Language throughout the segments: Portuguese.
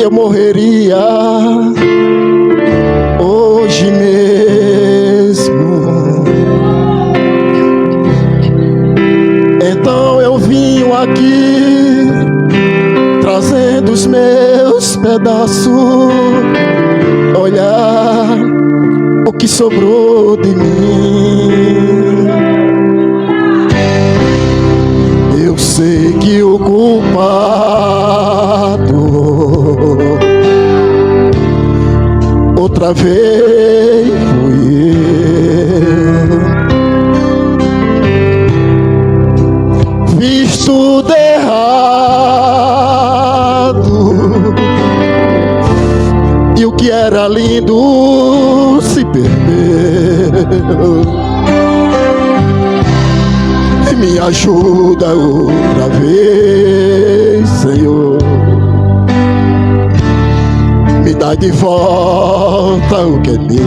eu morreria hoje mesmo. Então eu vim aqui trazendo os meus pedaços, olhar o que sobrou de mim. Eu sei que o culpado outra vez fui eu. Fiz tudo errado e o que era lindo se perdeu. Me ajuda outra vez, Senhor. Me dá de volta o que é meu.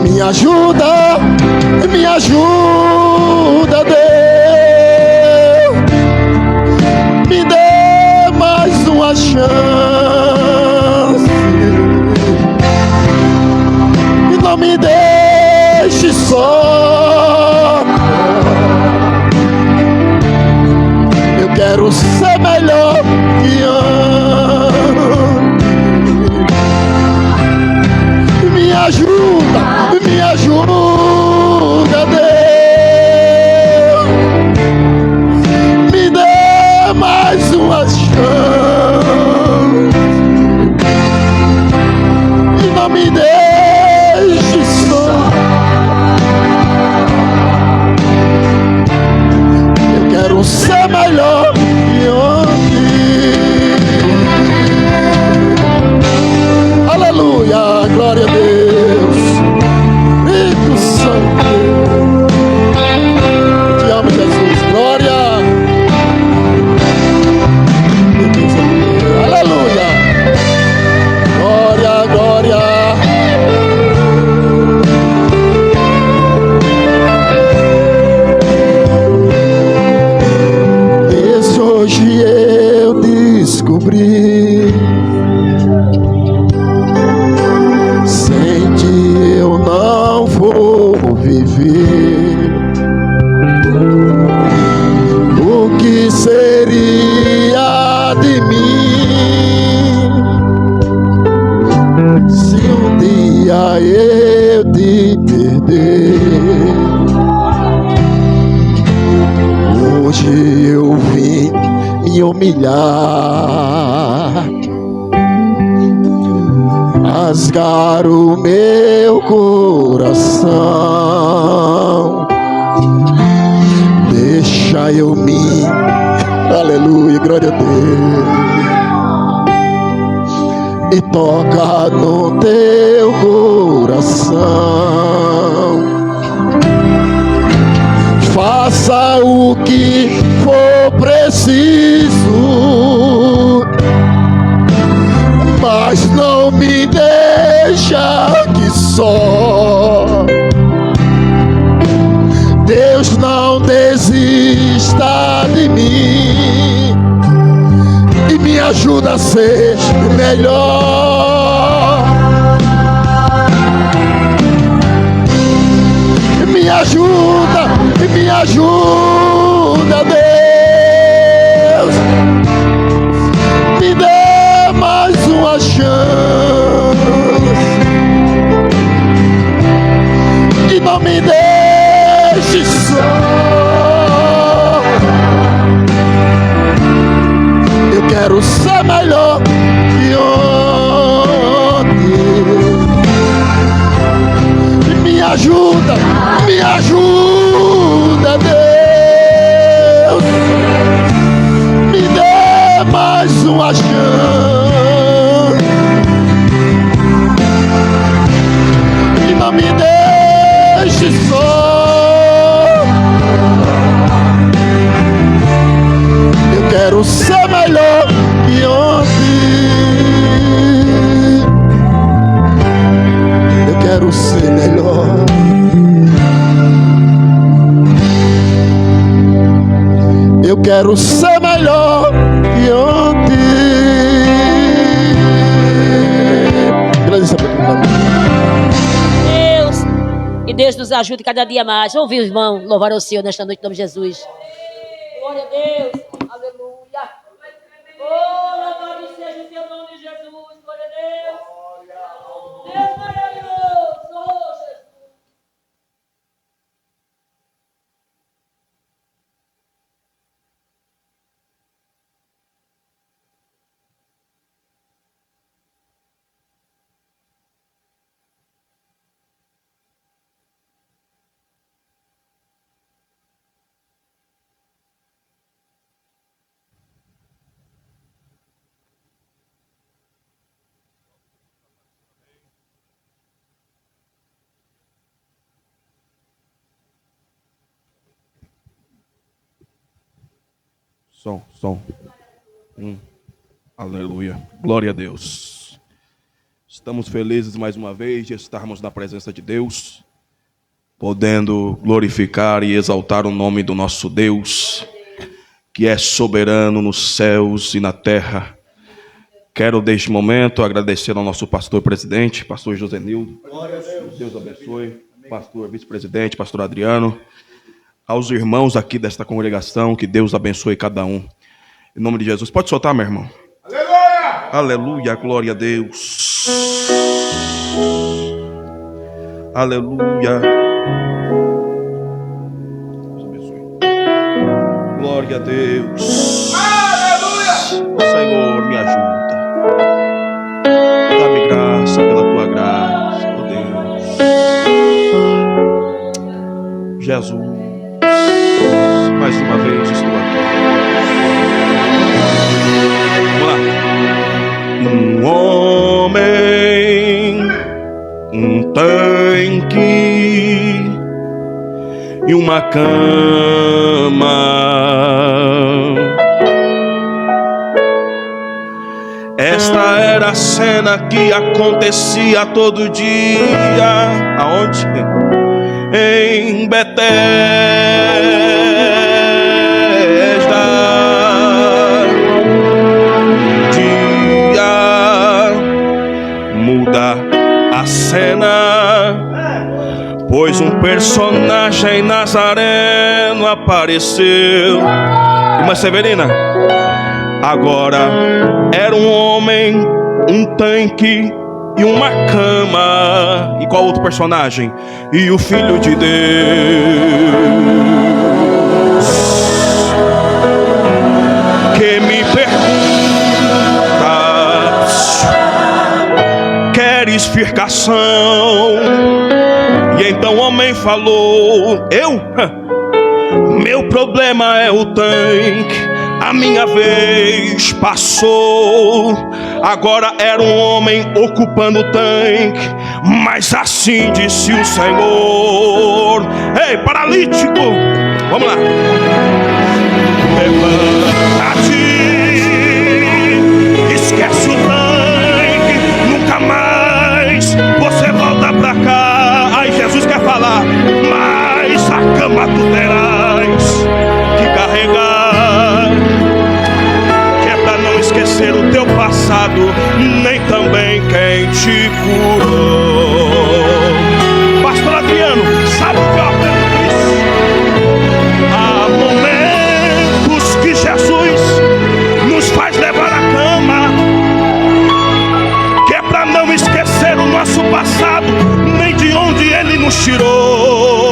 Me ajuda, Deus. Me dê mais uma chance. E não me deixe só. Eu quero ser melhor que antes. Me ajuda, Deus. Me dê mais uma chance. E não me deixe só. Quero ser melhor que ontem. Aleluia, glória a Deus. Espírito Santo, te amo, Jesus, glória. Aleluia, glória, glória. Hoje eu descobri, sem ti eu não vou viver. O que seria de mim se um dia eu te perder? Hoje eu vim me humilhar, rasgar o meu coração. Deixa eu me, aleluia, glória a Deus, e toca no teu coração. Faça o que for preciso, mas não me deixa aqui só. Deus, não desista de mim e me ajuda a ser melhor. Me ajuda, Deus. Me dê mais uma chance e não me deixe só. Eu quero ser melhor que ontem. Me ajuda, Deus. Me dê mais uma chance e não me deixe só. Eu quero ser melhor que ontem. Eu quero ser melhor que ontem. Grande sabedoria. Deus, e Deus nos ajude cada dia mais. Ouve, irmão, louvar o Senhor nesta noite em nome de Jesus. Glória a Deus. Aleluia. Oh, louvado seja o teu nome, Jesus. Glória a Deus. Deus maravilhoso. Oh, Jesus. Som. Aleluia. Glória a Deus. Estamos felizes mais uma vez de estarmos na presença de Deus, podendo glorificar e exaltar o nome do nosso Deus, que é soberano nos céus e na terra. Quero, neste momento, agradecer ao nosso pastor presidente, pastor José Nildo. Glória a Deus. Deus abençoe. Pastor vice-presidente, pastor Adriano. Aos irmãos aqui desta congregação, que Deus abençoe cada um. Em nome de Jesus. Pode soltar, meu irmão. Aleluia! Aleluia, glória a Deus. Aleluia. Deus abençoe. Glória a Deus. Aleluia! O Senhor me ajuda. Dá-me graça pela tua graça, ó Deus. Jesus. Mais uma vez estou aqui. Vamos lá. Um homem, um tanque e uma cama. Esta era a cena que acontecia todo dia. Aonde? Em Betesda. Dia muda a cena, pois um personagem nazareno apareceu. Irmã Severina, agora era um homem, um tanque e uma cama. E qual outro personagem? E o Filho de Deus. Que me perguntas, queres explicação? E então o homem falou: eu? Meu problema é o tanque. A minha vez passou. Agora era um homem ocupando o tanque, mas assim disse o Senhor: ei, paralítico, vamos lá, levanta-te, esquece o tanque, nunca mais você volta pra cá. Aí Jesus quer falar: mas a cama tu terás que carregar, que é pra não esquecer o teu passado, nem também quem te curou. Pastor Adriano, sabe o que eu aprendo isso? Há momentos que Jesus nos faz levar a cama, que é pra não esquecer o nosso passado, nem de onde Ele nos tirou.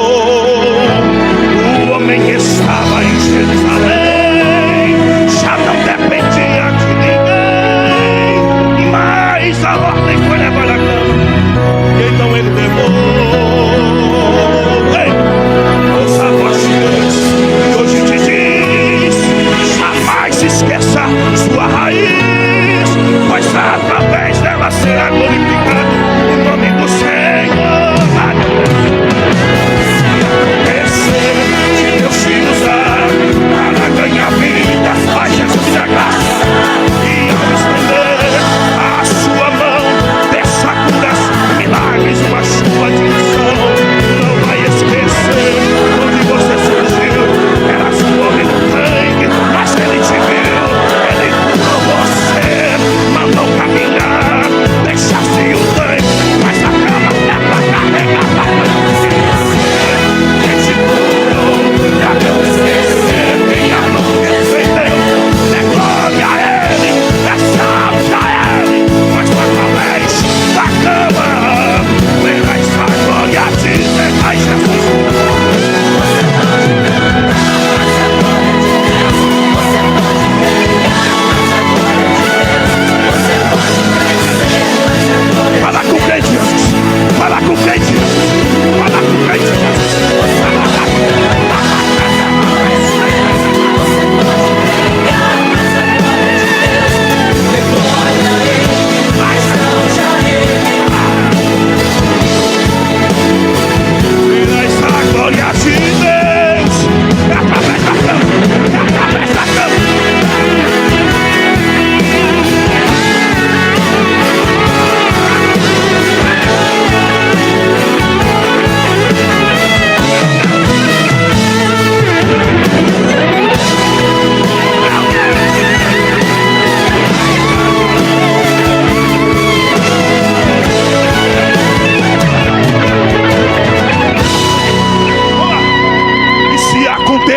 O homem estava em Jerusalém, já não dependia de ninguém, mas a ordem foi levar a cama.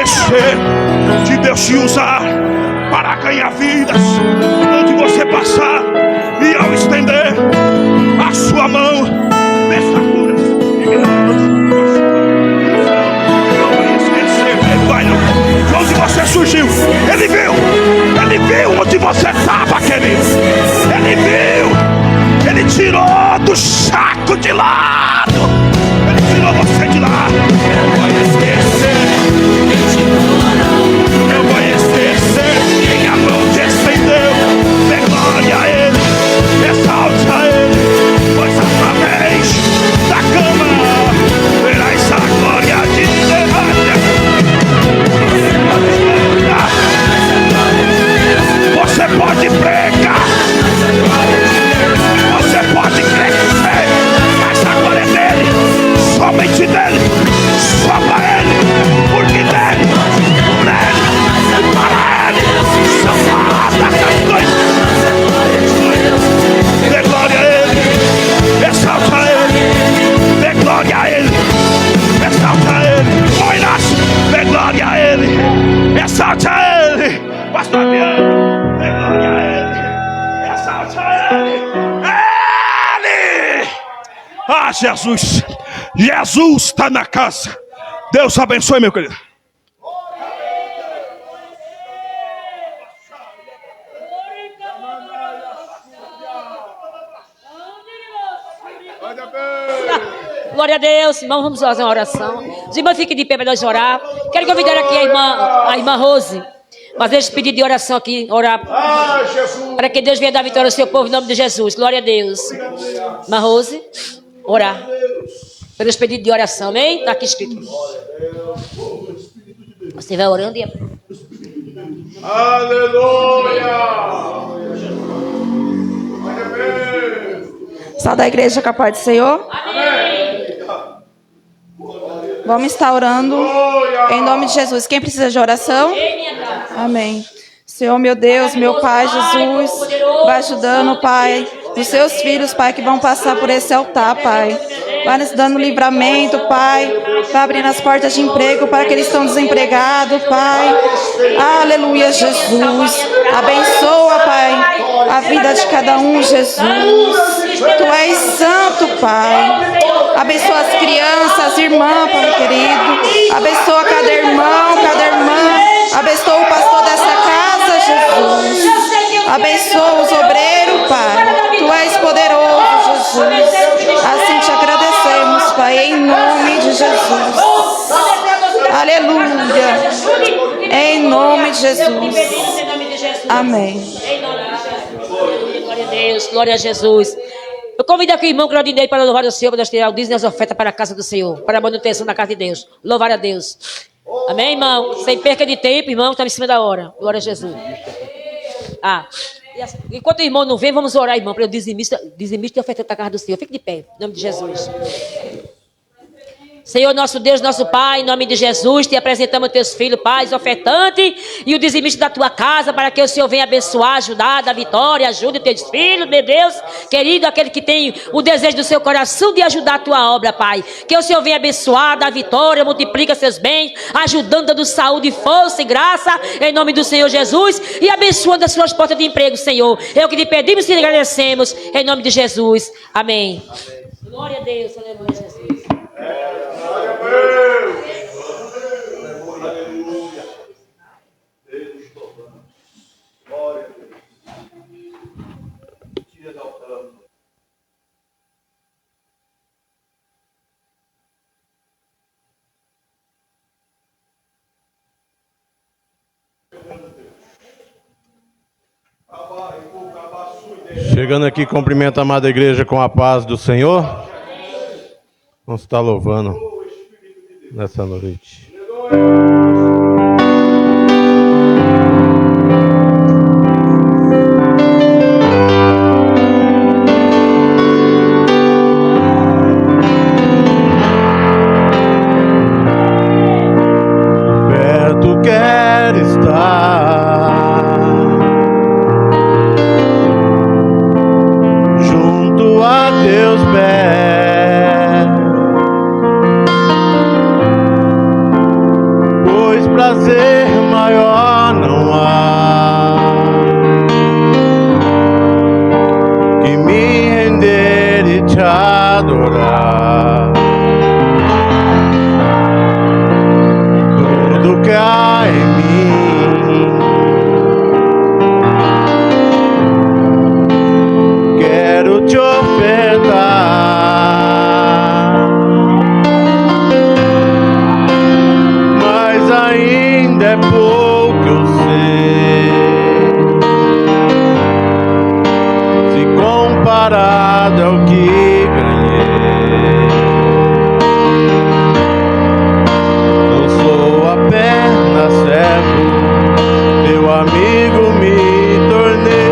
acontecer de Deus te usar para ganhar vidas, onde você passar, e ao estender a sua mão, dessa cura, não vai esquecer, vai não, de onde você surgiu. Ele viu onde você estava, querido. Ele viu, ele tirou do saco de lado, ele tirou você de lá. Não vai esquecer, não vai esquecer quem a mão te estendeu. Dê glória a Ele, exalte a Ele, pois através da cama verás a glória de Deus. Você pode pregar, você pode crescer, mas a glória é dele, somente dele, só para ele, porque dele, por ele, para ele, são dadas as coisas. Dê glória a ele, exalta a ele, dê glória a ele, exalta a ele. Ó Inácio, dê glória a ele, exalta a ele. Pastor Adriano, dê glória a ele, exalta a ele. Ele! Ah, Jesus! Jesus está na casa. Deus abençoe, meu querido. Glória a Deus, irmãos, vamos fazer uma oração. Os irmãos fiquem de pé para nós orar. Quero convidar aqui a irmã Rose, fazer esse pedido de oração aqui, orar para que Deus venha dar vitória ao seu povo em nome de Jesus. Glória a Deus. Irmã Rose, orar pelos pedidos de oração, amém? Está aqui escrito. Você vai orando e... Aleluia! Sal da igreja com a paz do Senhor. Amém. Vamos estar orando em nome de Jesus. Quem precisa de oração? Amém. Senhor, meu Deus, meu Pai, Jesus, vai ajudando, Pai, os seus filhos, Pai, que vão passar por esse altar, Pai. Vai nos dando livramento, Pai. Vai abrindo as portas de emprego para aqueles que estão desempregados, Pai. Aleluia, Jesus. Abençoa, Pai, a vida de cada um, Jesus. Tu és santo, Pai. Abençoa as crianças, irmã, Pai querido. Abençoa cada irmão, cada irmã. Abençoa o pastor dessa casa, Jesus. Abençoa os obreiros, Pai. Tu és poderoso, Jesus. Assim te agradecemos, Pai, em nome de Jesus. Aleluia. Em nome de Jesus. Amém. Glória a Deus, glória a Jesus. Eu convido aqui o irmão Claudinei para louvar o Senhor, para nós tirar o dízimo e as ofertas para a casa do Senhor, para a manutenção da casa de Deus. Louvar a Deus. Amém, irmão? Sem perca de tempo, irmão, estamos em cima da hora. Glória a Jesus. Enquanto o irmão não vem, vamos orar, irmão, para o dizimista e ofertar a casa do Senhor. Fique de pé, em nome de Jesus. Senhor, nosso Deus, nosso Pai, em nome de Jesus, te apresentamos teus filhos, pais, ofertante e o dizimista da tua casa, para que o Senhor venha abençoar, ajudar, dar vitória, ajude teus filhos, meu Deus, querido, aquele que tem o desejo do seu coração de ajudar a tua obra, Pai. Que o Senhor venha abençoar, dar vitória, multiplica seus bens, ajudando, dando saúde, força e graça, em nome do Senhor Jesus, e abençoando as suas portas de emprego, Senhor. É o que te pedimos e te agradecemos, em nome de Jesus. Amém. Glória a Deus, aleluia, Jesus. Chegando aqui, cumprimento a amada igreja com a paz do Senhor. Vamos estar louvando nessa noite. Perto quero estar, junto a teus pés, pois prazer maior não há que me render e te adorar. Tudo que há em mim quero te ofertar, mas ainda é pouco, eu sei, se comparado ao que ganhei. Não sou apenas servo, teu amigo me tornei.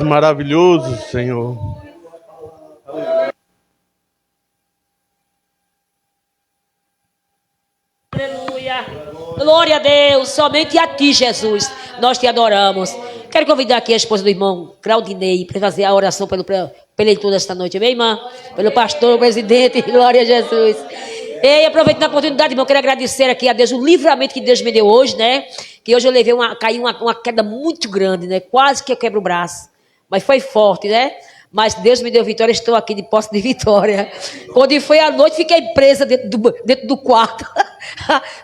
Maravilhoso, Senhor. Aleluia. Glória a Deus. Somente a ti, Jesus, nós te adoramos. Quero convidar aqui a esposa do irmão Claudinei para fazer a oração pelo eleitor desta noite, amém, irmã? Pelo pastor, presidente, glória a Jesus. E aproveitando a oportunidade, irmão, quero agradecer aqui a Deus o livramento que Deus me deu hoje, né? Que hoje eu levei caí uma queda muito grande, né? Quase que eu quebro o braço. Mas foi forte, né? Mas Deus me deu vitória, estou aqui de posse de vitória. Quando foi à noite, fiquei presa dentro do quarto.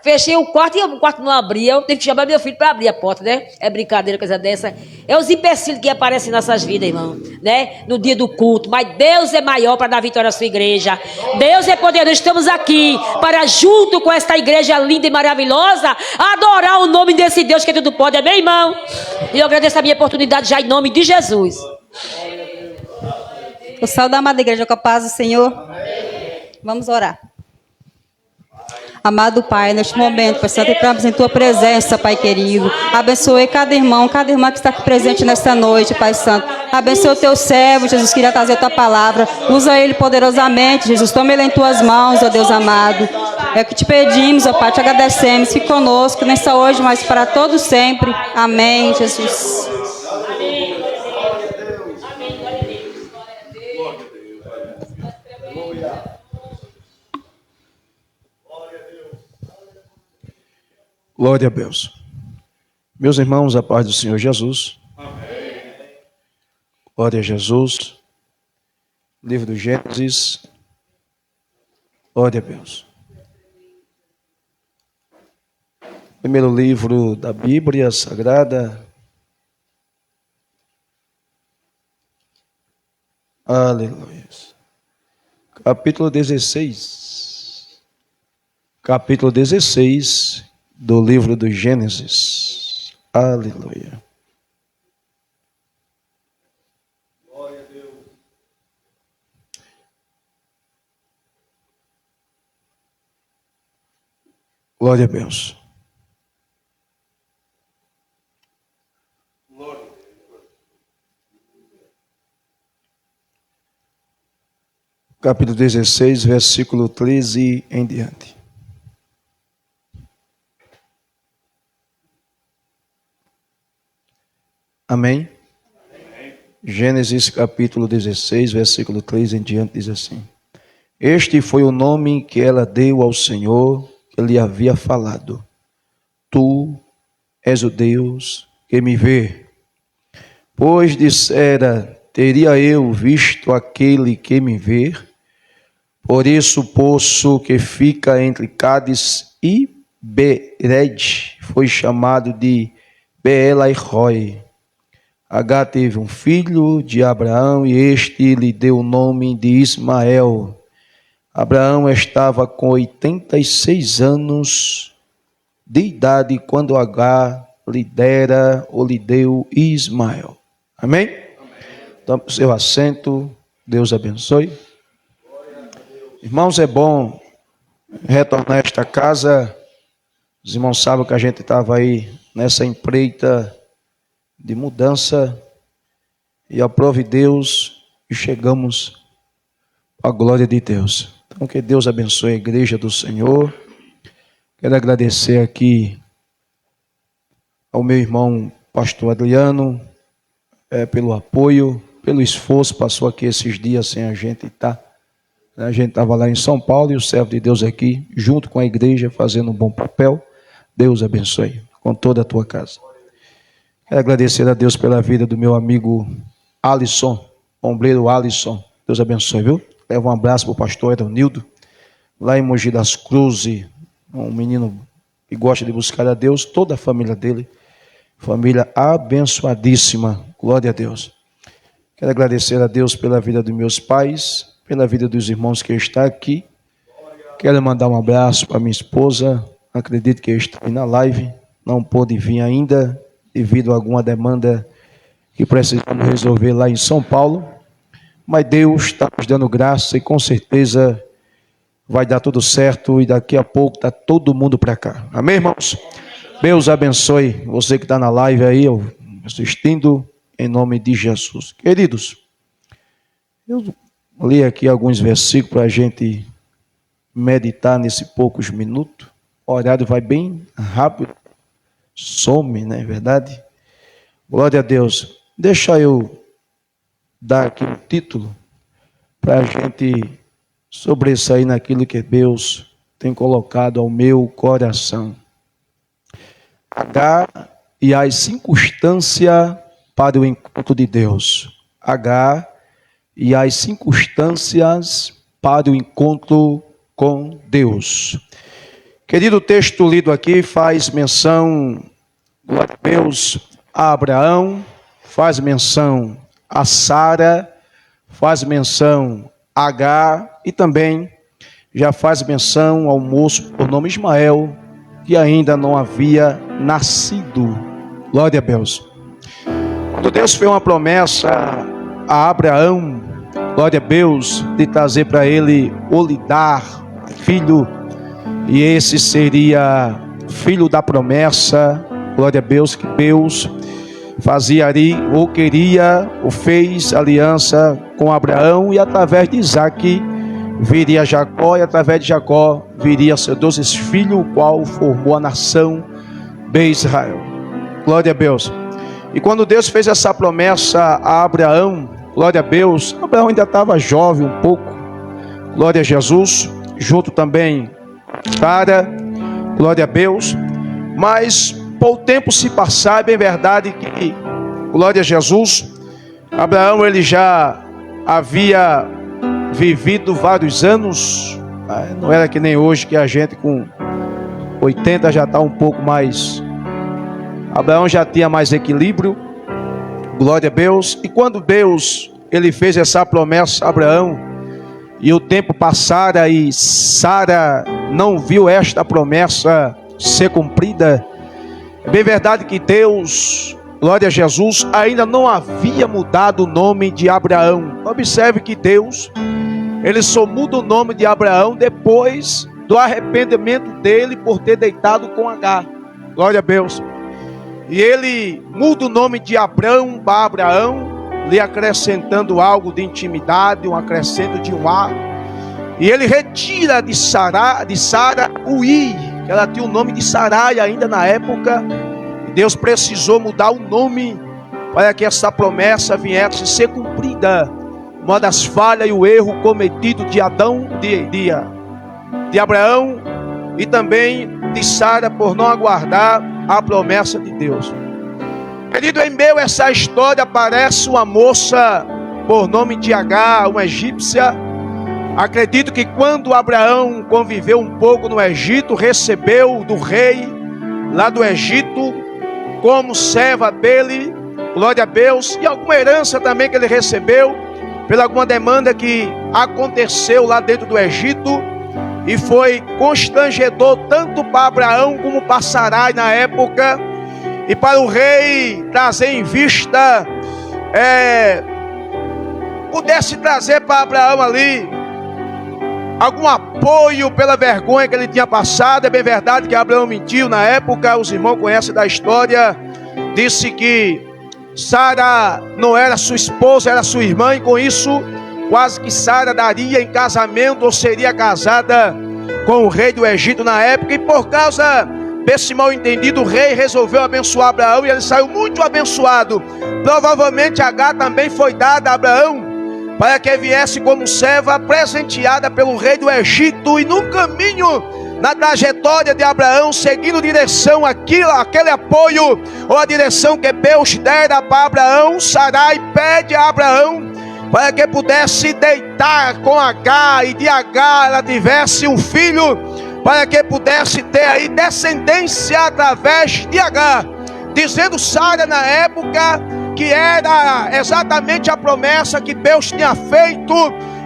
Fechei o quarto e o quarto não abria. Eu tive que chamar meu filho para abrir a porta, né? É brincadeira, coisa dessa. É os empecilhos que aparecem em nossas vidas, irmão, né? No dia do culto. Mas Deus é maior para dar vitória à sua igreja. Deus é poderoso. Estamos aqui para, junto com esta igreja linda e maravilhosa, adorar o nome desse Deus que tudo pode. Amém, irmão? E eu agradeço a minha oportunidade já em nome de Jesus. O céu da amada igreja com a paz do Senhor. Vamos orar. Amado Pai, neste momento, Pai Santo, entramos em Tua presença, Pai querido. Abençoe cada irmão que está aqui presente nesta noite, Pai Santo. Abençoe o Teu servo, Jesus, que irá trazer a Tua palavra. Usa ele poderosamente, Jesus. Toma ele em Tuas mãos, ó Deus amado. É o que te pedimos, ó Pai, te agradecemos. Fique conosco, nessa hoje, mas para todos sempre. Amém, Jesus. Glória a Deus. Meus irmãos, a paz do Senhor Jesus. Amém. Glória a Jesus. Livro do Gênesis. Glória a Deus. Primeiro livro da Bíblia Sagrada. Aleluia. Capítulo 16. Capítulo 16 do livro do Gênesis. Aleluia. Glória a Deus. Glória a Deus. Capítulo 16, versículo 13 em diante. Amém? Amém? Gênesis capítulo 16, versículo 3 em diante diz assim: Este foi o nome que ela deu ao Senhor que lhe havia falado: Tu és o Deus que me vê. Pois dissera: Teria eu visto aquele que me vê? Por isso o poço que fica entre Cádiz e Bered foi chamado de Beelai-roi. Agar teve um filho de Abraão e este lhe deu o nome de Ismael. Abraão estava com 86 anos de idade quando Agar lhe dera ou lhe deu Ismael. Amém? Tome seu assento. Deus abençoe. Irmãos, é bom retornar a esta casa. Os irmãos sabem que a gente estava aí nessa empreita de mudança, e aprove Deus, e chegamos à glória de Deus. Então que Deus abençoe a igreja do Senhor. Quero agradecer aqui ao meu irmão pastor Adriano, pelo apoio, pelo esforço. Passou aqui esses dias sem a gente estar. A gente estava lá em São Paulo e o servo de Deus aqui, junto com a igreja, fazendo um bom papel. Deus abençoe com toda a tua casa. Quero agradecer a Deus pela vida do meu amigo Alisson, ombreiro Alisson. Deus abençoe, viu? Leva um abraço para o pastor Eronildo, lá em Mogi das Cruzes, um menino que gosta de buscar a Deus, toda a família dele, família abençoadíssima, glória a Deus. Quero agradecer a Deus pela vida dos meus pais, pela vida dos irmãos que estão aqui. Quero mandar um abraço para minha esposa, acredito que está aí na live, não pôde vir ainda, devido a alguma demanda que precisamos resolver lá em São Paulo. Mas Deus está nos dando graça e com certeza vai dar tudo certo e daqui a pouco está todo mundo para cá. Amém, irmãos? Deus abençoe você que está na live aí, assistindo, em nome de Jesus. Queridos, eu li aqui alguns versículos para a gente meditar nesses poucos minutos. O horário vai bem rápido. Some, não é verdade? Glória a Deus. Deixa eu dar aqui um título para a gente sobressair naquilo que Deus tem colocado ao meu coração. H e as circunstâncias para o encontro de Deus. H e as circunstâncias para o encontro com Deus. Querido, o texto lido aqui faz menção, glória a Deus, a Abraão, faz menção a Sara, faz menção a Agar e também já faz menção ao moço por nome Ismael, que ainda não havia nascido. Glória a Deus. Quando Deus fez uma promessa a Abraão, glória a Deus, de trazer para ele ou lhe dar filho, e esse seria filho da promessa, glória a Deus, que Deus fazia ali, ou queria, ou fez aliança com Abraão, e através de Isaque viria Jacó, e através de Jacó viria seus 12 filhos, o qual formou a nação de Israel. Glória a Deus. E quando Deus fez essa promessa a Abraão, glória a Deus, Abraão ainda estava jovem um pouco, glória a Jesus, junto também Sara, glória a Deus, mas por o tempo se passar, é bem verdade que, glória a Jesus, Abraão ele já havia vivido vários anos, não era que nem hoje que a gente com 80 já está um pouco mais, Abraão já tinha mais equilíbrio, glória a Deus, e quando Deus ele fez essa promessa a Abraão, e o tempo passara e Sara não viu esta promessa ser cumprida, é bem verdade que Deus, glória a Jesus, ainda não havia mudado o nome de Abraão. Observe que Deus, ele só muda o nome de Abraão depois do arrependimento dele por ter deitado com Agar. Glória a Deus. E ele muda o nome de Abrão para Abraão, lhe acrescentando algo de intimidade, um acrescento de um ar. E ele retira de Sara o I, que ela tinha o nome de Sarai ainda na época. Deus precisou mudar o nome para que essa promessa viesse a ser cumprida. Uma das falhas e o erro cometido de Adão, de Abraão e também de Sara por não aguardar a promessa de Deus. Querido, em meio a essa história aparece uma moça por nome de Agar, uma egípcia. Acredito que quando Abraão conviveu um pouco no Egito, recebeu do rei lá do Egito como serva dele, glória a Deus, e alguma herança também que ele recebeu pela alguma demanda que aconteceu lá dentro do Egito, e foi constrangedor tanto para Abraão como para Sarai na época, e para o rei trazer em vista, pudesse trazer para Abraão ali algum apoio pela vergonha que ele tinha passado. É bem verdade que Abraão mentiu na época, os irmãos conhecem da história, disse que Sara não era sua esposa, era sua irmã, e com isso quase que Sara daria em casamento, ou seria casada com o rei do Egito na época, e por causa desse mal entendido, o rei resolveu abençoar Abraão, e ele saiu muito abençoado. Provavelmente Agar também foi dada a Abraão, para que viesse como serva presenteada pelo rei do Egito, e no caminho, na trajetória de Abraão, seguindo direção aquele apoio, ou a direção que Deus dera para Abraão, Sarai pede a Abraão para que pudesse deitar com Agar, e de Agar ela tivesse um filho, para que pudesse ter aí descendência através de Agar, dizendo Sara na época que era exatamente a promessa que Deus tinha feito,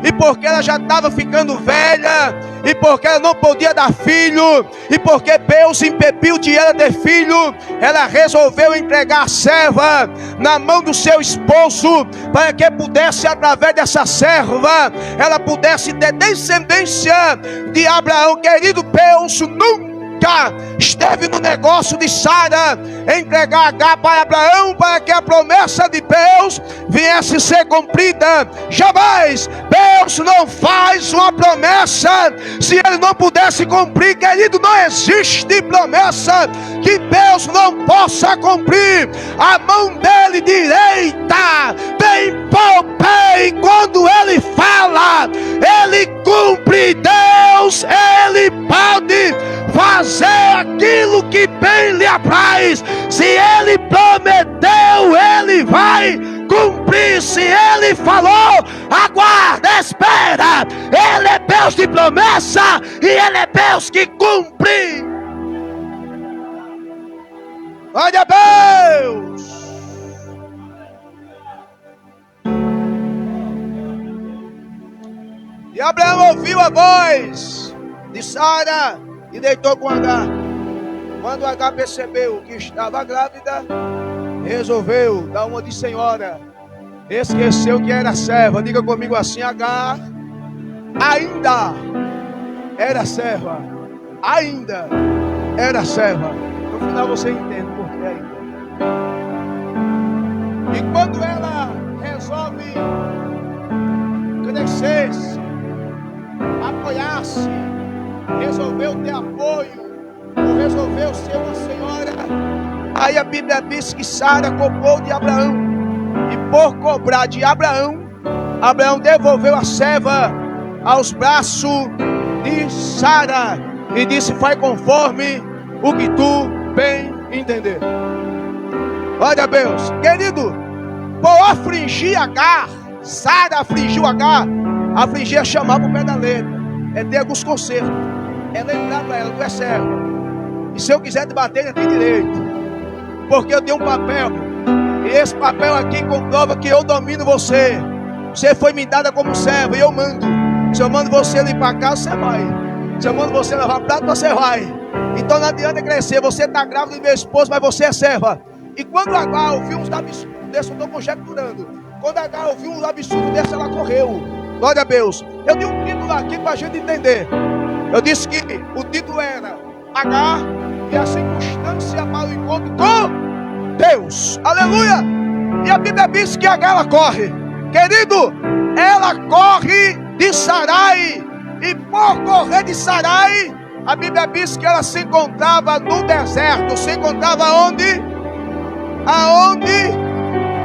e porque ela já estava ficando velha, e porque ela não podia dar filho, e porque Deus impediu de ela ter filho, ela resolveu entregar a serva na mão do seu esposo, para que pudesse, através dessa serva, ela pudesse ter descendência de Abraão. Querido, Deus nunca nunca esteve no negócio de Sara entregar Agar para Abraão para que a promessa de Deus viesse ser cumprida. Jamais. Deus não faz uma promessa se Ele não pudesse cumprir, querido. Não existe promessa que Deus não possa cumprir. A mão dele direita tem poder, e quando Ele fala, Ele cumpre. Deus, Ele pode fazer aquilo que bem lhe apraz. Se Ele prometeu, Ele vai cumprir. Se Ele falou, aguarda, espera. Ele é Deus de promessa e Ele é Deus que cumpre. Glória a Deus. E Abraão ouviu a voz de Sara e deitou com Agar. Quando Agar percebeu que estava grávida, resolveu dar uma de senhora. Esqueceu que era serva. Diga comigo assim: Agar ainda era serva. Ainda era serva. No final você entende por que ainda. E quando ela resolve crescer-se, apoiar-se, resolveu ter apoio, ou resolveu ser uma senhora, aí a Bíblia diz que Sara cobrou de Abraão, e por cobrar de Abraão, Abraão devolveu a serva aos braços de Sara e disse: faz conforme o que tu bem entender. Glória a Deus. Querido, por afligir Agar, Sara afligiu Agar. Afligir é chamar para o pé da letra, é ter alguns conselhos, é lembrar para ela: tu é serva, e se eu quiser te bater, ainda tem direito, porque eu tenho um papel, e esse papel aqui comprova que eu domino você. Você foi me dada como serva e eu mando. Se eu mando você ir para casa, você vai. Se eu mando você levar prato, você vai. Então não adianta crescer. Você está grávida do meu esposo, mas você é serva. E quando Agar ouviu uns absurdos desses, eu estou conjecturando, quando Agar ouviu uns absurdos desses, ela correu. Glória a Deus. Eu dei um título aqui para a gente entender. Eu disse que o título era Agar e a circunstância para o encontro com Deus. Aleluia. E a Bíblia diz que Agar, ela corre. Querido, ela corre de Sarai. E por correr de Sarai, a Bíblia diz que ela se encontrava no deserto. Se encontrava onde? Aonde?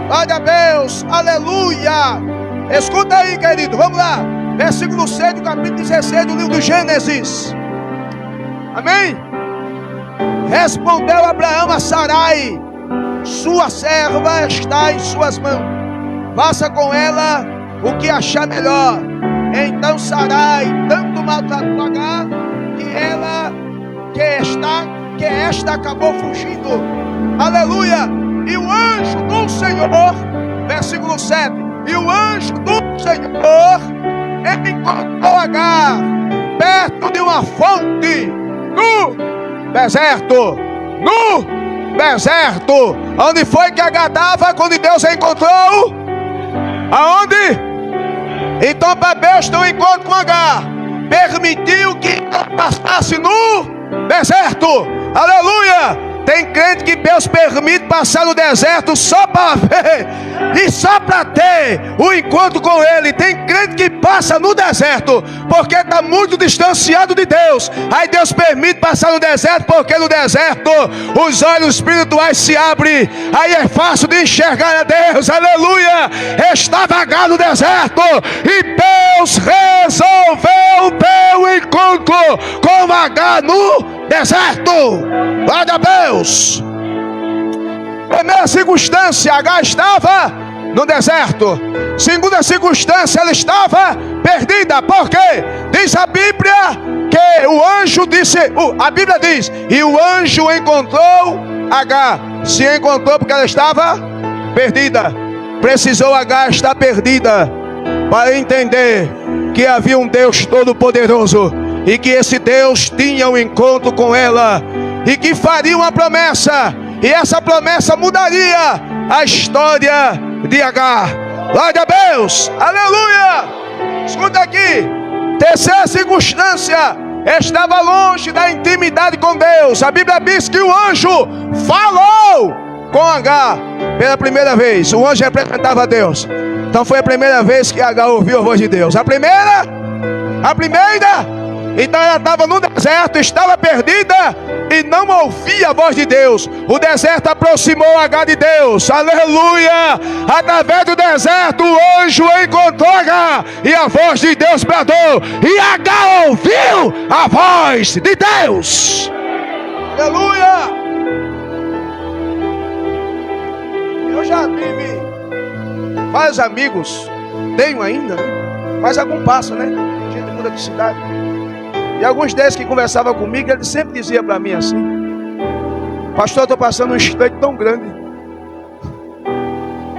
Glória a Deus. Aleluia. Escuta aí, querido, vamos lá. Versículo 6 do capítulo 16 do livro do Gênesis. Amém? Respondeu Abraão a Sarai: sua serva está em suas mãos, faça com ela o que achar melhor. Então Sarai tanto maltratou Agar que esta acabou fugindo. Aleluia. E o anjo do Senhor, versículo 7, e o anjo do Senhor encontrou Agar perto de uma fonte no deserto. No deserto. Onde foi que Agar estava quando Deus a encontrou? Aonde? Então, para Deus ter um encontro com Agar, permitiu que ela passasse no deserto. Aleluia. Tem crente que Deus permite passar no deserto só para ver e só para ter o encontro com Ele. Tem crente que passa no deserto porque está muito distanciado de Deus. Aí Deus permite passar no deserto, porque no deserto os olhos espirituais se abrem. Aí é fácil de enxergar a Deus. Aleluia. Estava Agar no deserto e Deus resolveu ter o encontro com Agar no deserto. Glória a Deus. Primeira circunstância, Agar estava no deserto. Segunda circunstância, ela estava perdida. Por quê? Diz a Bíblia que o anjo disse, a Bíblia diz, e o anjo encontrou Agar. Se encontrou porque ela estava perdida. Precisou Agar estar perdida para entender que havia um Deus todo-poderoso e que esse Deus tinha um encontro com ela e que faria uma promessa, e essa promessa mudaria a história de Agar. Glória a Deus. Aleluia. Escuta aqui. Terceira circunstância, estava longe da intimidade com Deus. A Bíblia diz que o anjo falou com Agar pela primeira vez. O anjo representava Deus. Então foi a primeira vez que Agar ouviu a voz de Deus. A primeira. Então ela estava no deserto, estava perdida e não ouvia a voz de Deus. O deserto aproximou Agar de Deus. Aleluia! Através do deserto o anjo encontrou Agar e a voz de Deus bradou. E Agar ouviu a voz de Deus. Aleluia! Eu já tive vários amigos, tenho ainda, né? Mas algum passa, né? A gente muda de cidade. E alguns deles que conversavam comigo, eles sempre diziam para mim assim: pastor, eu estou passando um estreito tão grande.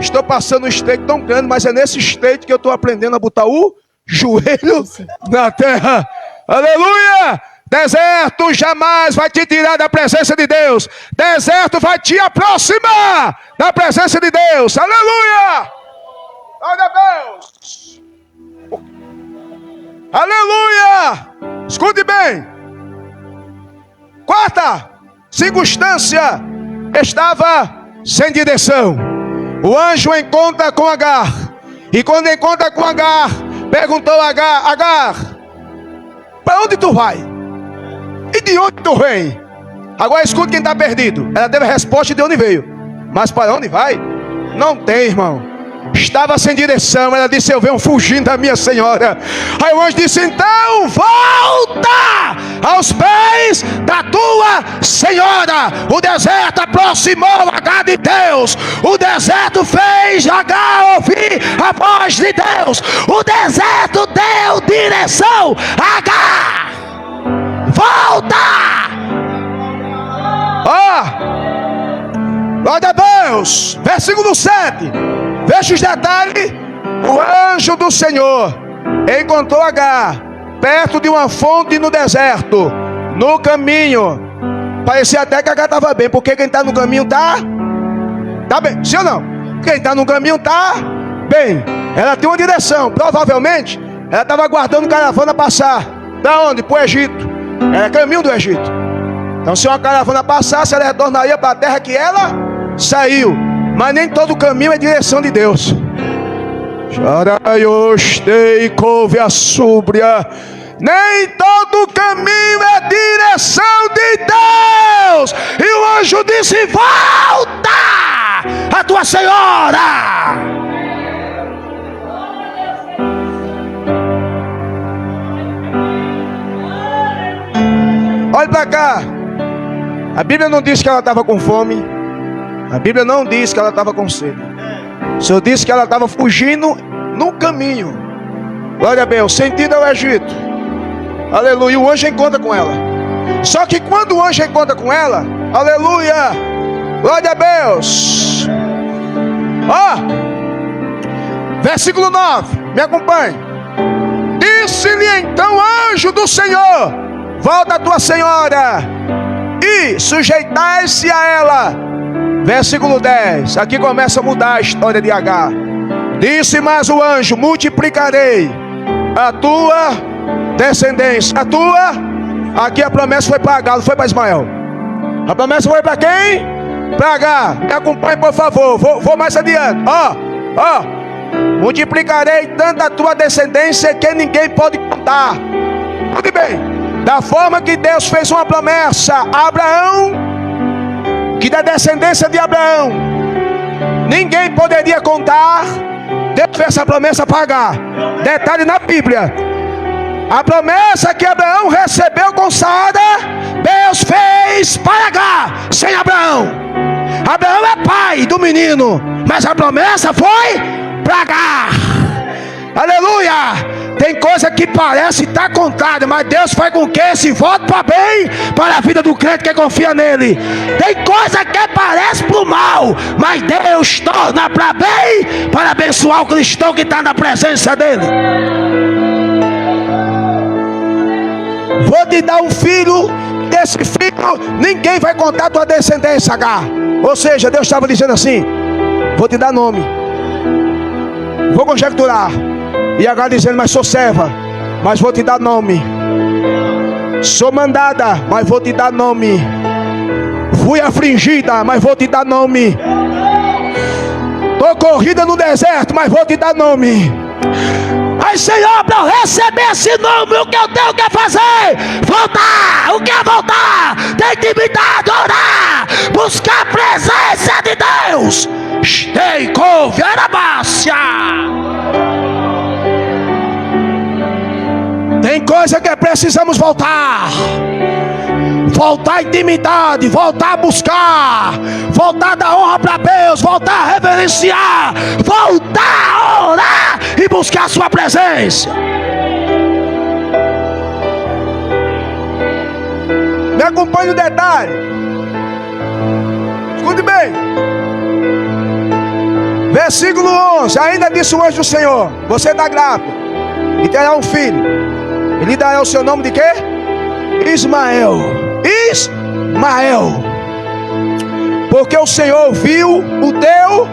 Estou passando um estreito tão grande, mas é nesse estreito que eu estou aprendendo a botar o joelho na terra. Aleluia! Deserto jamais vai te tirar da presença de Deus. Deserto vai te aproximar da presença de Deus. Aleluia! Glória a Deus! Aleluia! Escute bem. Quarta circunstância, estava sem direção. O anjo encontra com Agar. E quando encontra com Agar, perguntou a Agar: Agar, para onde tu vai? E de onde tu vem? Agora escute quem está perdido. Ela teve a resposta de onde veio. Mas para onde vai? Não tem, irmão. Estava sem direção. Ela disse: eu venho fugindo da minha senhora. Aí o anjo disse: então volta aos pés da tua senhora. O deserto aproximou Agar de Deus. O deserto fez Agar ouvir a voz de Deus. O deserto deu direção a Agar. Volta! Glória a Deus. Versículo 7. Veja os detalhes. O anjo do Senhor encontrou Agar perto de uma fonte no deserto, no caminho. Parecia até que Agar estava bem, porque quem está no caminho está bem, sim ou não? Quem está no caminho está bem. Ela tem uma direção. Provavelmente ela estava aguardando caravana passar. Da onde? Para o Egito. Era caminho do Egito. Então se uma caravana passasse, ela retornaria para a terra que ela saiu. Mas nem todo caminho é direção de Deus. Nem todo caminho é direção de Deus. E o anjo disse: volta a tua senhora. Olha para cá. A Bíblia não diz que ela estava com fome. A Bíblia não diz que ela estava com sede. Só diz que ela estava fugindo no caminho. Glória a Deus. Sentido ao Egito. Aleluia. O anjo encontra com ela. Só que quando o anjo encontra com ela, aleluia, glória a Deus. Versículo 9. Me acompanhe. Disse-lhe então o anjo do Senhor: volta a tua senhora e sujeitai-se a ela. Versículo 10. Aqui começa a mudar a história de Agar. Disse mais o anjo: multiplicarei a tua descendência. Aqui a promessa foi para Agar, não foi para Ismael. A promessa foi para quem? Para Agar. Me acompanhe, por favor. Vou mais adiante. Multiplicarei tanto a tua descendência que ninguém pode contar. Muito bem. Da forma que Deus fez uma promessa a Abraão, que da descendência de Abraão ninguém poderia contar, Deus fez essa promessa para Agar. Detalhe na Bíblia: a promessa que Abraão recebeu com Sara, Deus fez para Agar, sem Abraão. Abraão é pai do menino, mas a promessa foi para Agar. Aleluia. Tem coisa que parece estar contrária, mas Deus faz com que esse voto para bem, para a vida do crente que confia nele. Tem coisa que parece para o mal, mas Deus torna para bem, para abençoar o cristão que está na presença dele. Vou te dar um filho, desse filho ninguém vai contar a tua descendência, Agar. Ou seja, Deus estava dizendo assim: vou te dar nome, vou conjecturar. E Agar dizendo: mas sou serva, mas vou te dar nome. Sou mandada, mas vou te dar nome. Fui afligida, mas vou te dar nome. Tô corrida no deserto, mas vou te dar nome. Ai, Senhor, para eu receber esse nome, o que eu tenho que fazer? Voltar. O que é voltar? Ter intimidade, orar, buscar a presença de Deus. Steikou, Arabácia. Tem coisa que precisamos voltar. Voltar à intimidade, voltar a buscar, voltar a dar honra para Deus, voltar a reverenciar, voltar a orar e buscar a sua presença. Me acompanhe no detalhe. Escute bem. Versículo 11. Ainda disse o anjo do Senhor: você está grávida e terá um filho. Ele dará o seu nome de quê? Ismael. Ismael. Porque o Senhor viu o teu.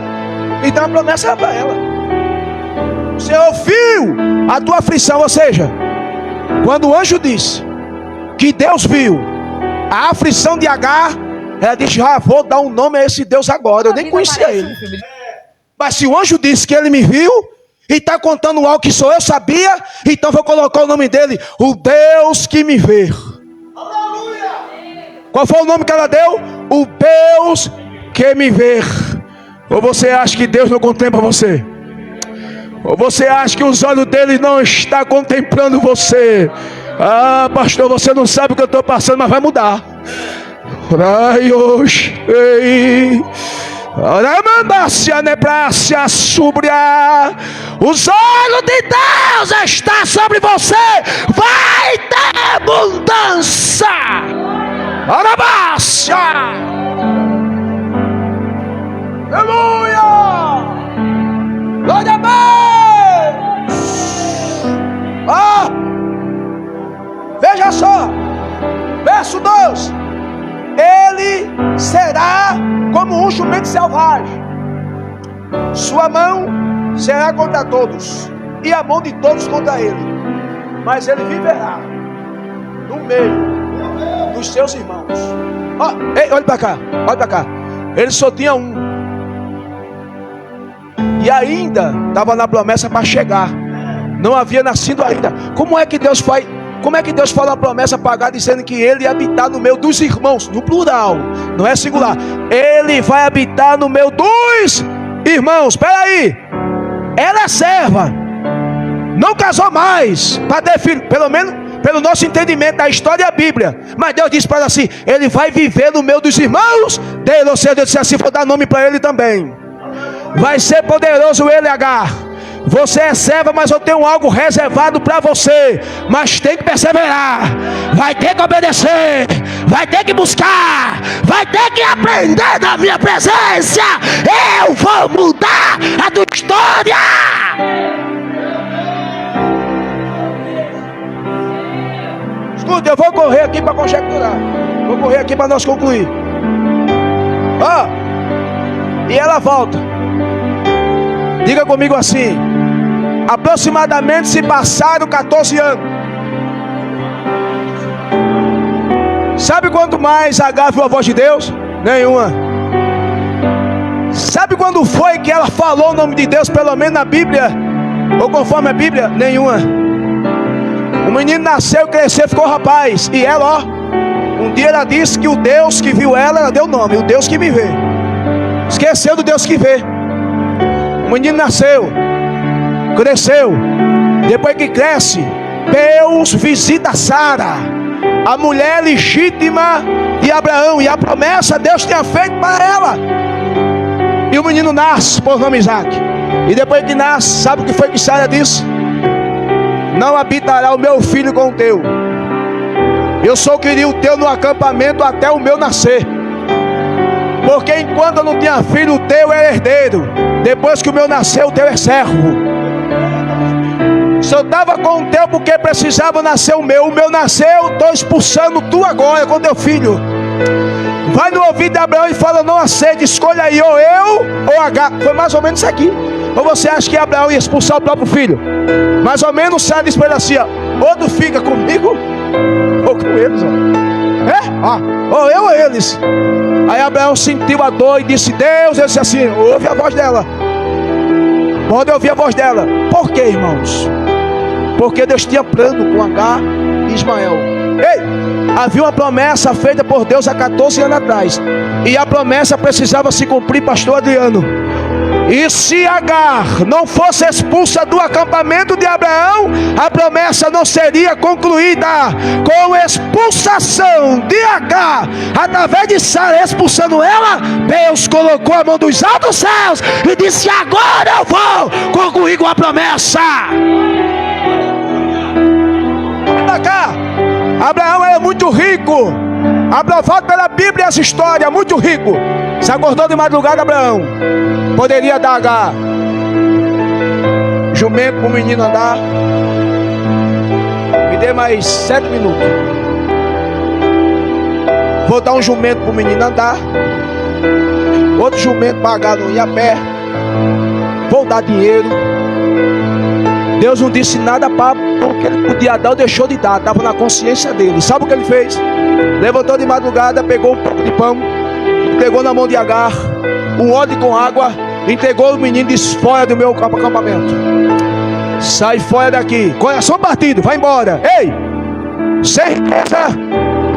Então a promessa era para ela. O Senhor viu a tua aflição. Ou seja, quando o anjo disse que Deus viu a aflição de Agar, ela disse: ah, vou dar um nome a esse Deus agora. Eu nem conhecia ele. Mas se o anjo disse que ele me viu e está contando algo que só eu sabia, então vou colocar o nome dele, o Deus que me vê. Qual foi o nome que ela deu? O Deus que me vê. Ou você acha que Deus não contempla você? Ou você acha que os olhos dele não estão contemplando você? Ah, pastor, você não sabe o que eu estou passando, mas vai mudar. Raios, ei. Os olhos de Deus estão sobre você. Vai ter abundância. Arabácia. Aleluia. Glória a Deus. Ah, veja só. Verso 2. Ele será como um jumento selvagem. Sua mão será contra todos, e a mão de todos contra ele. Mas ele viverá no meio dos seus irmãos. Oh, ei, olha para cá, olha para cá. Ele só tinha um. E ainda estava na promessa para chegar. Não havia nascido ainda. Como é que Deus faz? Como é que Deus fala a promessa pagada dizendo que ele ia habitar no meio dos irmãos? No plural, não é singular. Ele vai habitar no meio dos irmãos. Espera aí. Ela é serva. Não casou mais para ter filho. Pelo menos pelo nosso entendimento da história da Bíblia. Mas Deus disse para ela assim: ele vai viver no meio dos irmãos dele. Ou seja, Deus disse assim: vou dar nome para ele também. Vai ser poderoso ele, Agar. Você é serva, mas eu tenho algo reservado para você. Mas tem que perseverar. Vai ter que obedecer. Vai ter que buscar. Vai ter que aprender da minha presença. Eu vou mudar a tua história. Escuta, eu vou correr aqui para conjecturar. Vou correr aqui para nós concluir. Ó, e ela volta. Diga comigo assim: aproximadamente se passaram 14 anos. Sabe quanto mais Agar viu a voz de Deus? Nenhuma. Sabe quando foi que ela falou o nome de Deus, pelo menos na Bíblia, ou conforme a Bíblia? Nenhuma. O menino nasceu, cresceu, ficou rapaz. E ela, ó, um dia ela disse que o Deus que viu ela deu o nome: o Deus que me vê. Esqueceu do Deus que vê. O menino nasceu, cresceu. Depois que cresce, Deus visita Sara, a mulher legítima de Abraão, e a promessa Deus tinha feito para ela. E o menino nasce, por nome Isaac. E depois que nasce, sabe o que foi que Sara disse? Não habitará o meu filho com o teu. Eu só queria o teu no acampamento até o meu nascer. Porque enquanto eu não tinha filho, o teu era herdeiro. Depois que o meu nasceu, o teu é servo. Se eu estava com o teu porque precisava nascer o meu nasceu, estou expulsando tu agora com teu filho. Vai no ouvido de Abraão e fala: não aceite, escolha aí, ou eu ou Agar. Foi mais ou menos isso aqui. Ou você acha que Abraão ia expulsar o próprio filho? Mais ou menos Sara disse para ele assim: ou tu fica comigo, Estou com eles, ou eu ou eles. Aí Abraão sentiu a dor e disse: Deus, ele disse assim: ouve a voz dela. Pode ouvir a voz dela. Por quê, irmãos? Porque Deus tinha plano com Agar e Ismael. Ei, havia uma promessa feita por Deus há 14 anos atrás, e a promessa precisava se cumprir, pastor Adriano. E se Agar não fosse expulsa do acampamento de Abraão, a promessa não seria concluída. Com a expulsação de Agar, através de Sara expulsando ela, Deus colocou a mão dos altos céus e disse: agora eu vou concluir com a promessa. Cá, Abraão era muito rico, aprovado pela Bíblia essa história, muito rico. Se acordou de madrugada, Abraão poderia dar Agar jumento para o menino andar. Me dê mais 7 minutos. Vou dar um jumento para o menino andar, outro jumento para Agar não ir a pé. Vou dar dinheiro. Deus não disse nada para o que ele podia dar ou deixou de dar, estava na consciência dele. Sabe o que ele fez? Levantou de madrugada, pegou um pouco de pão, entregou na mão de Agar, um odre com água, entregou o menino e disse: fora do meu acampamento, sai fora daqui, coração partido, vai embora. Ei, sem riqueza,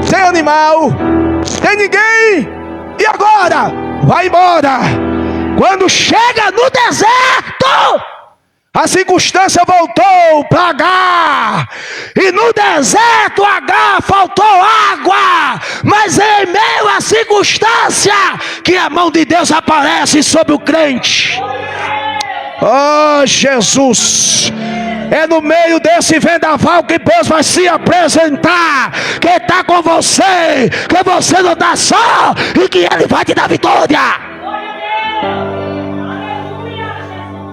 sem animal, sem ninguém, e agora? Vai embora. Quando chega no deserto, a circunstância voltou para Agar, e no deserto Agar faltou água, mas é em meio à circunstância que a mão de Deus aparece sobre o crente. Oh Jesus, é no meio desse vendaval que Deus vai se apresentar, que está com você, que você não está só, e que Ele vai te dar vitória.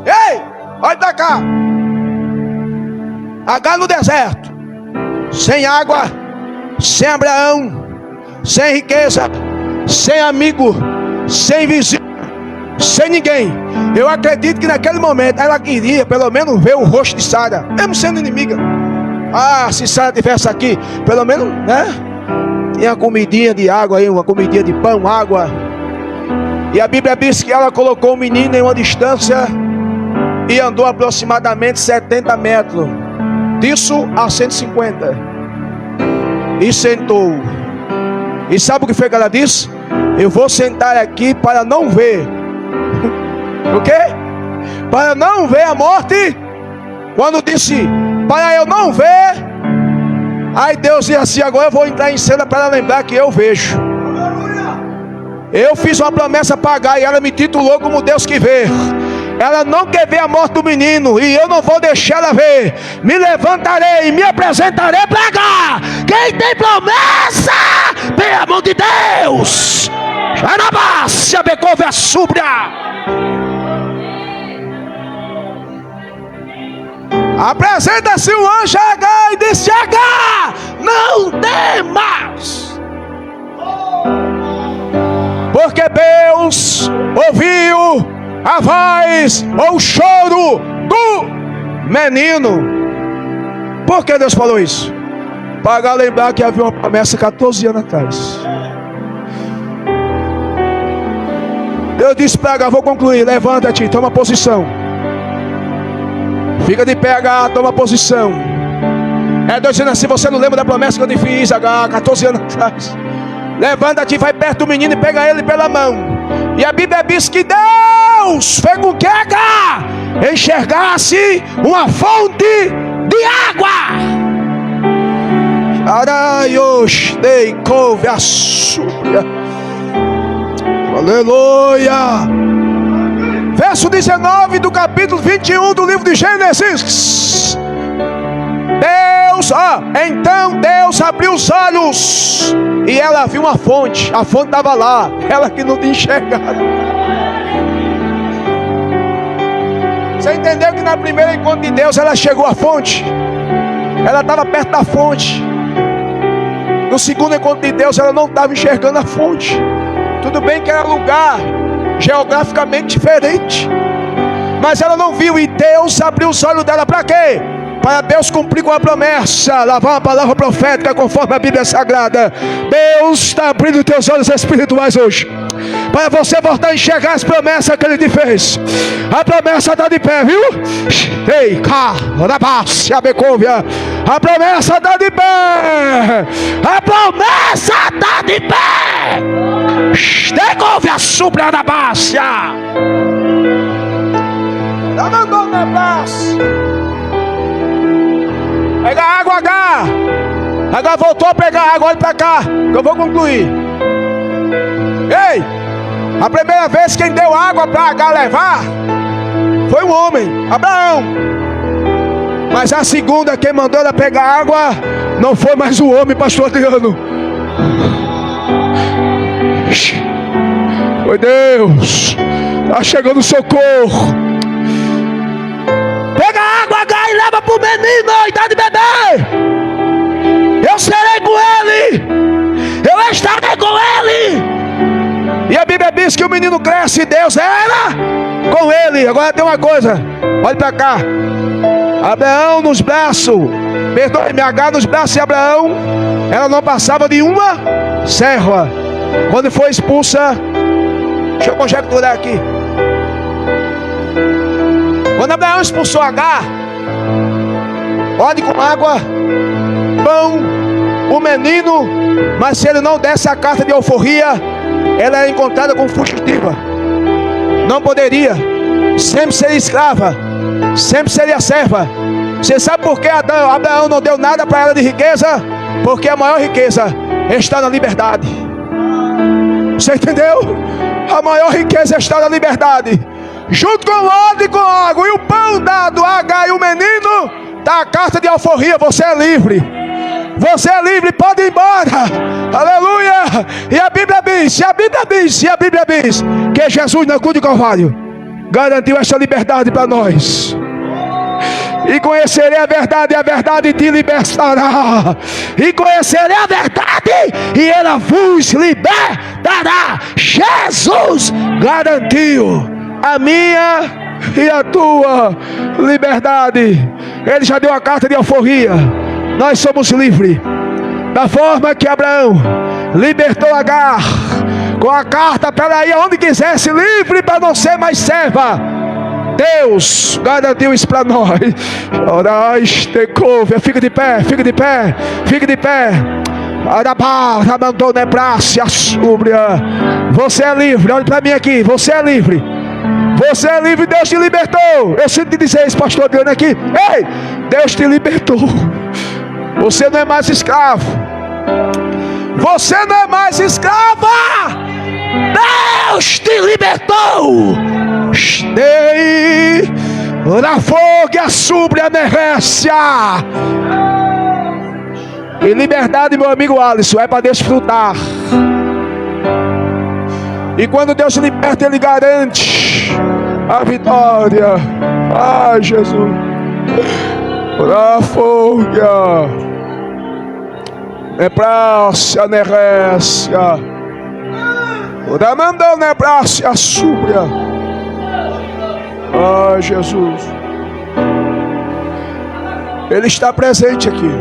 Ei! Olha pra cá. Agar no deserto, sem água, sem Abraão, sem riqueza, sem amigo, sem vizinho, sem ninguém. Eu acredito que naquele momento ela queria pelo menos ver o rosto de Sara, mesmo sendo inimiga. Se Sara estivesse aqui, pelo menos, né? Tinha uma comidinha de água aí, uma comidinha de pão, água. E a Bíblia diz que ela colocou o menino em uma distância e andou aproximadamente 70 metros, disso a 150, e sentou. E sabe o que foi que ela disse? Eu vou sentar aqui para não ver. O quê? Para não ver a morte. Quando disse para eu não ver, aí Deus disse assim: agora eu vou entrar em cena para lembrar que eu vejo. Eu fiz uma promessa para Agar e ela me titulou como Deus que vê. Ela não quer ver a morte do menino, e eu não vou deixar ela ver. Me levantarei e me apresentarei para Agar. Quem tem promessa, tem a mão de Deus. Janabácia, becouve súbria. Apresenta-se o anjo a Agar e disse: Agar, não temas, porque Deus ouviu a voz ou o choro do menino. Por que Deus falou isso? Para lembrar que havia uma promessa 14 anos atrás. Deus disse para Agar: vou concluir, levanta-te, toma posição. Fica de pé, Agar, toma posição. É Deus dizendo assim: você não lembra da promessa que eu te fiz, Agar, 14 anos atrás? Levanta-te, vai perto do menino e pega ele pela mão. E a Bíblia diz que Deus fez com que Agar enxergasse uma fonte de água. Araios dei couve a súbia. Aleluia. Verso 19 do capítulo 21 do livro de Gênesis. Então Deus abriu os olhos e ela viu uma fonte. A fonte estava lá, ela que não tinha enxergado. Você entendeu que na primeira encontro de Deus ela chegou à fonte? Ela estava perto da fonte. No segundo encontro de Deus ela não estava enxergando a fonte. Tudo bem que era lugar geograficamente diferente, mas ela não viu, e Deus abriu os olhos dela para quê? para Deus cumprir com a promessa, lavar uma palavra profética conforme a Bíblia Sagrada. Deus está abrindo teus olhos espirituais hoje, para você voltar a enxergar as promessas que Ele te fez. A promessa está de pé, viu? Ei, a promessa está de pé. A promessa está de pé. Devolve a supra da bácia. Ela mandou na base. Pega água, H. H voltou a pegar água, olha pra cá, que eu vou concluir. Ei, a primeira vez quem deu água para H levar foi um homem, Abraão. Mas a segunda, quem mandou ela pegar água não foi mais o homem, pastor Adriano. Foi Deus. Está chegando o socorro. Pega a água, H, e leva para o menino em idade de bebê. Eu serei com ele. Eu estarei com ele. E a Bíblia diz que o menino cresce e Deus era com ele. Agora tem uma coisa, olha para cá. Abraão nos braços, perdoe-me, H nos braços de Abraão, ela não passava de uma serva. Quando foi expulsa, deixa eu conjecturar aqui. Quando Abraão expulsou H, óleo com água, pão, o menino, mas se ele não desse a carta de alforria, ela era encontrada como fugitiva. Não poderia, sempre seria escrava, sempre seria serva. Você sabe por que Abraão não deu nada para ela de riqueza? Porque a maior riqueza está na liberdade. Você entendeu? A maior riqueza está na liberdade. Junto com o óleo e com a água e o pão dado a H e o menino, está a carta de alforria. Você é livre. Você é livre, pode ir embora. Aleluia. E a Bíblia diz, que Jesus na cruz do Calvário garantiu essa liberdade para nós. E conhecerei a verdade, e a verdade te libertará. E conhecerei a verdade, e ela vos libertará. Jesus garantiu a minha e a tua liberdade. Ele já deu a carta de alforria. Nós somos livres. Da forma que Abraão libertou Agar com a carta para ela ir aonde quisesse, livre para não ser mais serva. Deus garantiu isso para nós. Fica de pé, fica de pé, fica de pé. Você é livre, olha para mim aqui. Você é livre. Você é livre, Deus te libertou. Eu sinto te dizer isso, pastor Adriano aqui. Ei, Deus te libertou. Você não é mais escravo. Você não é mais escrava. Deus te libertou. Ei, na fogo a sobre a merrécia. E liberdade, meu amigo Alisson, é para desfrutar. E quando Deus te liberta, Ele garante a vitória. Ai, Jesus. Na fogo é praça, merrécia. Da mandou na praça, súbria. Ai, Jesus. Ele está presente aqui.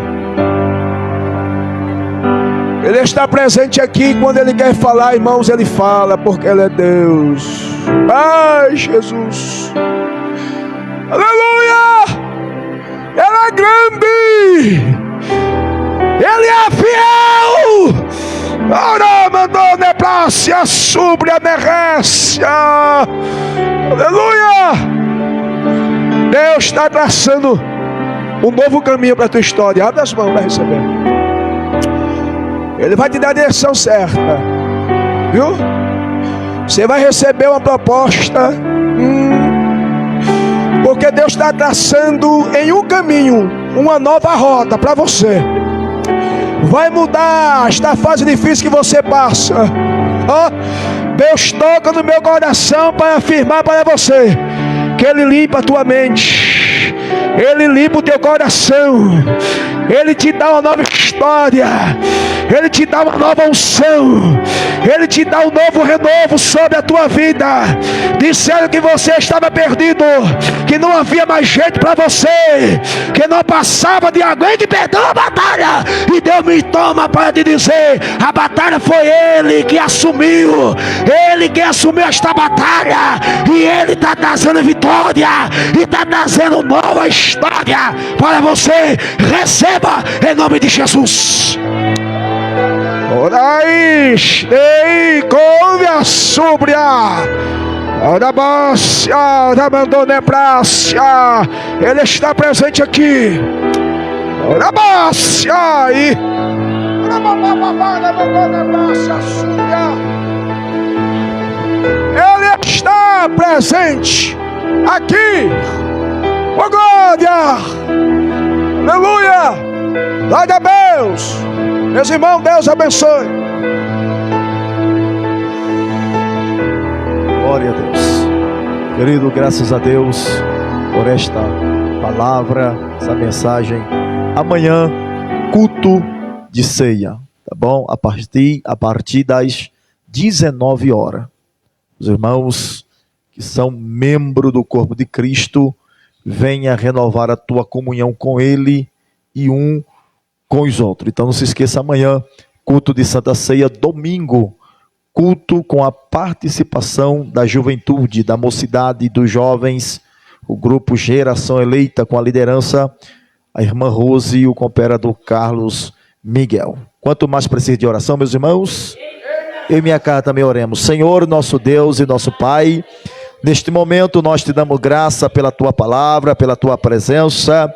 Ele está presente aqui. Quando Ele quer falar, irmãos, Ele fala, porque Ele é Deus. Ai, Jesus. Aleluia. Ele é grande. Ele é fiel. Ora, mandou na praça, sobre a merrécia. Aleluia. Deus está traçando um novo caminho para a tua história. Abre as mãos para receber. Ele vai te dar a direção certa. Viu? Você vai receber uma proposta. Porque Deus está traçando em um caminho uma nova rota para você. Vai mudar esta fase difícil que você passa. Deus toca no meu coração para afirmar para você que Ele limpa a tua mente, Ele limpa o teu coração, Ele te dá uma nova história, Ele te dá uma nova unção, Ele te dá um novo renovo sobre a tua vida. Disseram que você estava perdido, que não havia mais jeito para você, que não passava de alguém que perdeu a batalha. E Deus me toma para te dizer: a batalha foi Ele que assumiu. Ele que assumiu esta batalha. E Ele está trazendo vitória. E está trazendo nova história para você. Receba em nome de Jesus. Orais, dei covia súbria, da bácia, da mandoneprácia, Ele está presente aqui. Da bácia e da mandoneprácia súbria, Ele está presente aqui. Oh, glória, aleluia, glória a Deus. Meus irmãos, Deus abençoe. Glória a Deus. Querido, graças a Deus por esta palavra, essa mensagem. Amanhã, culto de ceia, tá bom? A partir das 19 horas. Os irmãos que são membros do corpo de Cristo, venha renovar a tua comunhão com Ele e com os outros. Então não se esqueça, amanhã, culto de Santa Ceia, domingo, culto com a participação da juventude, da mocidade, dos jovens, o grupo Geração Eleita, com a liderança, a irmã Rose e o cooperador Carlos Miguel. Quanto mais precisa de oração, meus irmãos, eu e minha casa também oremos. Senhor, nosso Deus e nosso Pai, neste momento nós te damos graça pela tua palavra, pela tua presença.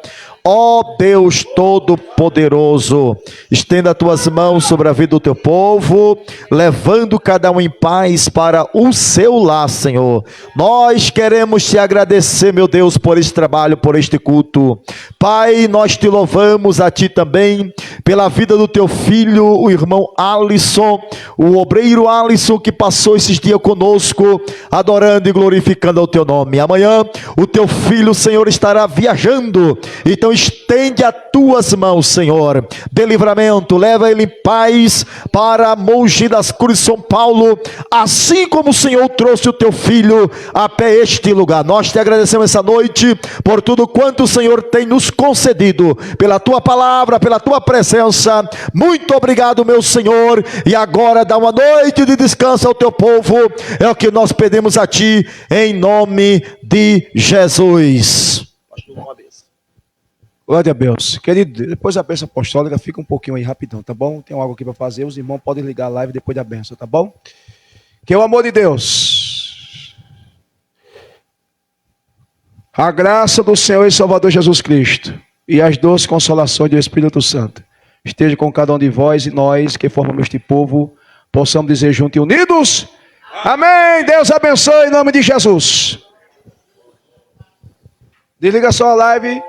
Ó Deus Todo-Poderoso, estenda as tuas mãos sobre a vida do teu povo, levando cada um em paz para o seu lar, Senhor. Nós queremos te agradecer, meu Deus, por este trabalho, por este culto. Pai, nós te louvamos a ti também, pela vida do teu filho, o irmão Alisson, o obreiro Alisson, que passou esses dias conosco, adorando e glorificando ao teu nome. Amanhã, o teu filho, Senhor, estará viajando, então estende as tuas mãos, Senhor, de livramento, leva ele em paz para Mogi das Cruzes, São Paulo, assim como o Senhor trouxe o teu filho até este lugar. Nós te agradecemos essa noite por tudo quanto o Senhor tem nos concedido, pela tua palavra, pela tua presença. Muito obrigado, meu Senhor, e agora dá uma noite de descanso ao teu povo, é o que nós pedimos a ti, em nome de Jesus. Glória a Deus. Querido, depois da bênção apostólica, fica um pouquinho aí rapidão, tá bom? Tem algo aqui para fazer, os irmãos podem ligar a live depois da bênção, tá bom? Que o amor de Deus, a graça do Senhor e Salvador Jesus Cristo e as doces consolações do Espírito Santo esteja com cada um de vós e nós que formamos este povo, possamos dizer juntos e unidos, amém. Deus abençoe em nome de Jesus. Desliga só a live.